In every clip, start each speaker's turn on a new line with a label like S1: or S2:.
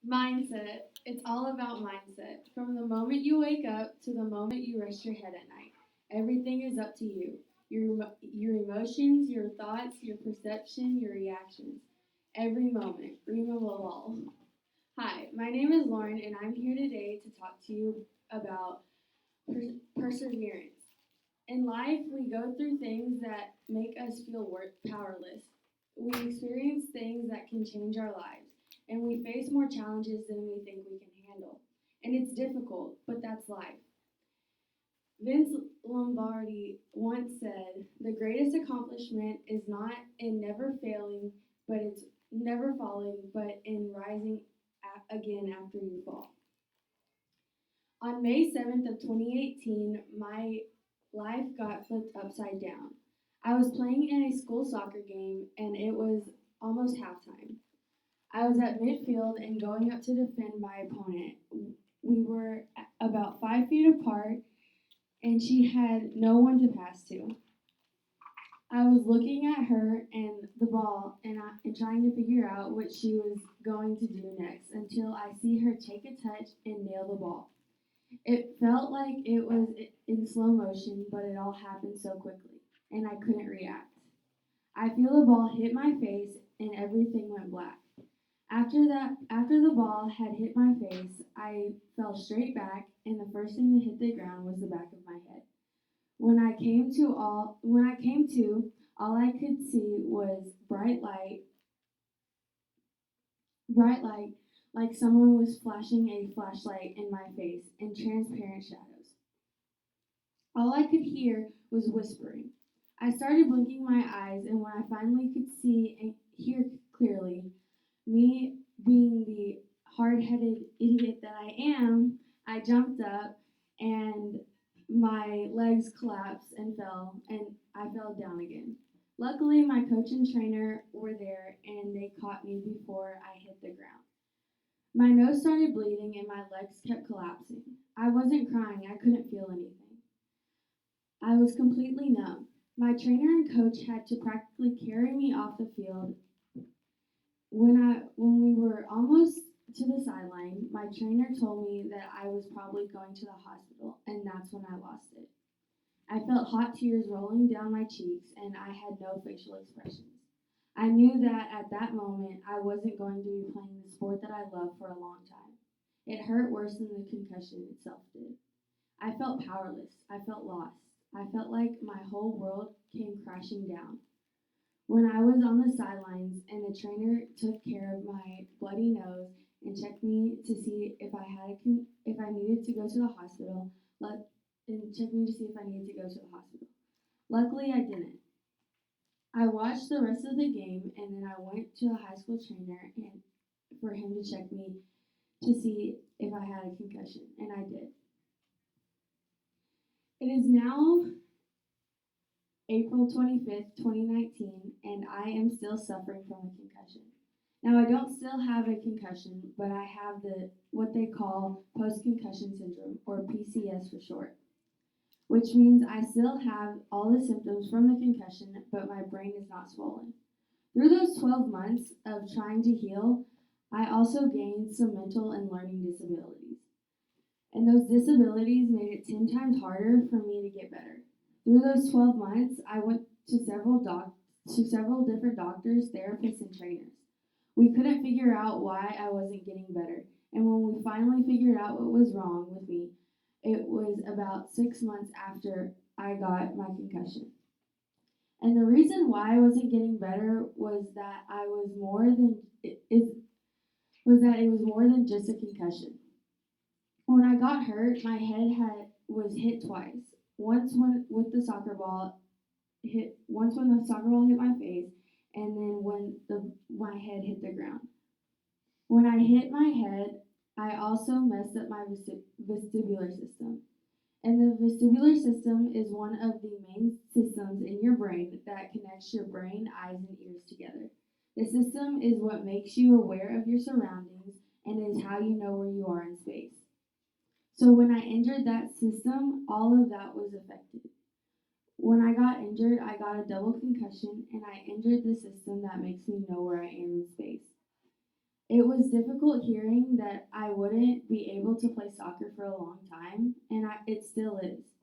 S1: Mindset. It's all about mindset. From the moment you wake up to the moment you rest your head at night, everything is up to you. Your emotions, your thoughts, your perception, your reactions. Every moment. Remove all. Hi, my name is Lauren, and I'm here today to talk to you about perseverance. In life, we go through things that make us feel powerless. We experience things that can change our lives, and we face more challenges than we think we can handle. And it's difficult, but that's life. Vince Lombardi once said, "The greatest accomplishment is not in never failing, but it's never falling, but in rising again after you fall." On May 7th of 2018, my life got flipped upside down. I was playing in a school soccer game and it was almost halftime. I was at midfield and going up to defend my opponent. We were about 5 feet apart and she had no one to pass to. I was looking at her and the ball and trying to figure out what she was going to do next until I see her take a touch and nail the ball. It felt like it was in slow motion, but it all happened so quickly, and I couldn't react. I feel the ball hit my face, and everything went black. After the ball had hit my face, I fell straight back, and the first thing to hit the ground was the back of my head. When I came to, all I could see was bright light, like someone was flashing a flashlight in my face, and transparent shadows. All I could hear was whispering. I started blinking my eyes, and when I finally could see and hear clearly, me being the hard headed idiot that I am, I jumped up and my legs collapsed and I fell down again. Luckily, my coach and trainer were there and they caught me before I hit the ground. My nose started bleeding and my legs kept collapsing. I wasn't crying, I couldn't feel anything. I was completely numb. My trainer and coach had to practically carry me off the field. When we were almost to the sideline, my trainer told me that I was probably going to the hospital, and that's when I lost it. I felt hot tears rolling down my cheeks, and I had no facial expressions. I knew that at that moment I wasn't going to be playing the sport that I loved for a long time. It hurt worse than the concussion itself did. I felt powerless. I felt lost. I felt like my whole world came crashing down. When I was on the sidelines and the trainer took care of my bloody nose and checked me to see if I needed to go to the hospital, and checked me to see if I needed to go to the hospital. Luckily, I didn't. I watched the rest of the game and then I went to the high school trainer and for him to check me to see if I had a concussion, and I did. It is now April 25th, 2019, and I am still suffering from a concussion. Now, I don't still have a concussion, but I have what they call post-concussion syndrome, or PCS for short, which means I still have all the symptoms from the concussion, but my brain is not swollen. Through those 12 months of trying to heal, I also gained some mental and learning disabilities. And those disabilities made it 10 times harder for me to get better. Through those 12 months, I went to several different doctors, therapists, and trainers. We couldn't figure out why I wasn't getting better. And when we finally figured out what was wrong with me, it was about 6 months after I got my concussion. And the reason why I wasn't getting better was that I was more than it was that it was more than just a concussion. When I got hurt, my head had was hit twice. Once when with the soccer ball once when the soccer ball hit my face, and then when my head hit the ground. When I hit my head, I also messed up my vestibular system. And the vestibular system is one of the main systems in your brain that connects your brain, eyes, and ears together. The system is what makes you aware of your surroundings and is how you know where you are in space. So when I injured that system, all of that was affected. When I got injured, I got a double concussion and I injured the system that makes me know where I am in space. It was difficult hearing that I wouldn't be able to play soccer for a long time, and it still is.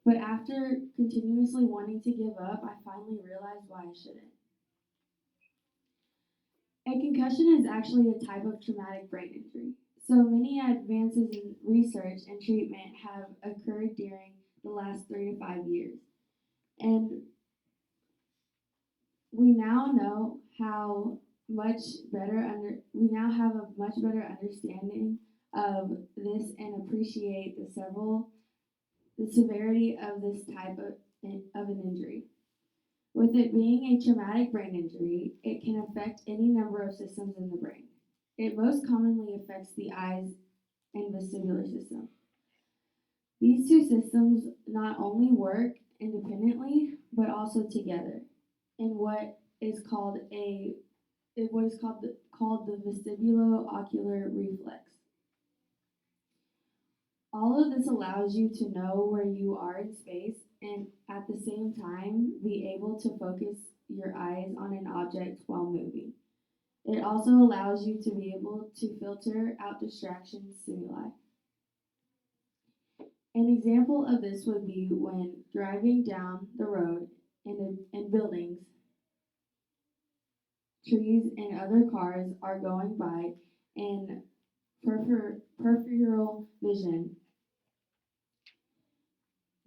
S1: But after continuously wanting to give up, I finally realized why I shouldn't. A concussion is actually a type of traumatic brain injury. So many advances in research and treatment have occurred during the last 3 to 5 years. And we now know how much better we now have a much better understanding of this and appreciate the severity of this type of an injury. With it being a traumatic brain injury, it can affect any number of systems in the brain. It most commonly affects the eyes and vestibular system. These two systems not only work independently, but also together in called the vestibulo-ocular reflex. All of this allows you to know where you are in space and at the same time be able to focus your eyes on an object while moving. It also allows you to be able to filter out distraction stimuli. An example of this would be when driving down the road and buildings, trees, and other cars are going by in peripheral vision,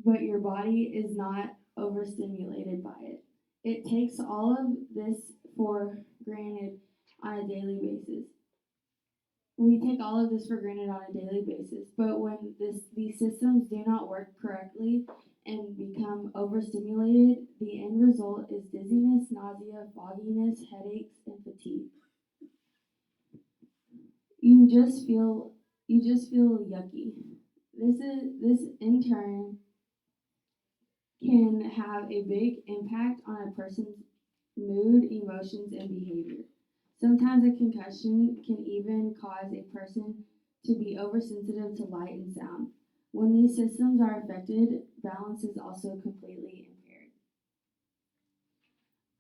S1: but your body is not overstimulated by it. It takes all of this for granted on a daily basis. We take all of this for granted on a daily basis, but when these systems do not work correctly and become overstimulated, the end result is dizziness, nausea, fogginess, headaches, and fatigue. You just feel yucky. This in turn can have a big impact on a person's mood, emotions, and behavior. Sometimes a concussion can even cause a person to be oversensitive to light and sound. When these systems are affected, balance is also completely impaired.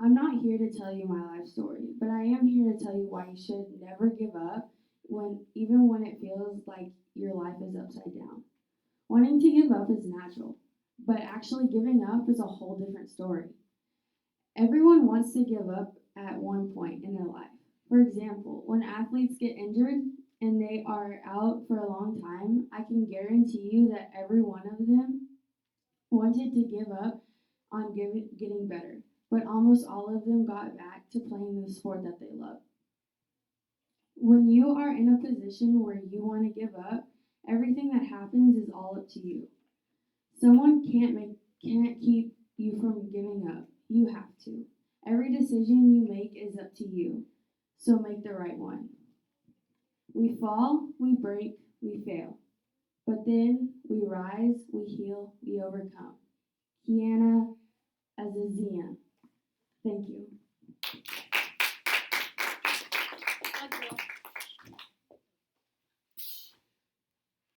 S1: I'm not here to tell you my life story, but I am here to tell you why you should never give up even when it feels like your life is upside down. Wanting to give up is natural, but actually giving up is a whole different story. Everyone wants to give up at one point in their life. For example, when athletes get injured and they are out for a long time, I can guarantee you that every one of them wanted to give up on getting better, but almost all of them got back to playing the sport that they love. When you are in a position where you want to give up, everything that happens is all up to you. Someone can't keep you from giving up. You have to. Every decision you make is up to you. So make the right one. We fall, we break, we fail. But then we rise, we heal, we overcome. Kiana Azazia. Thank you.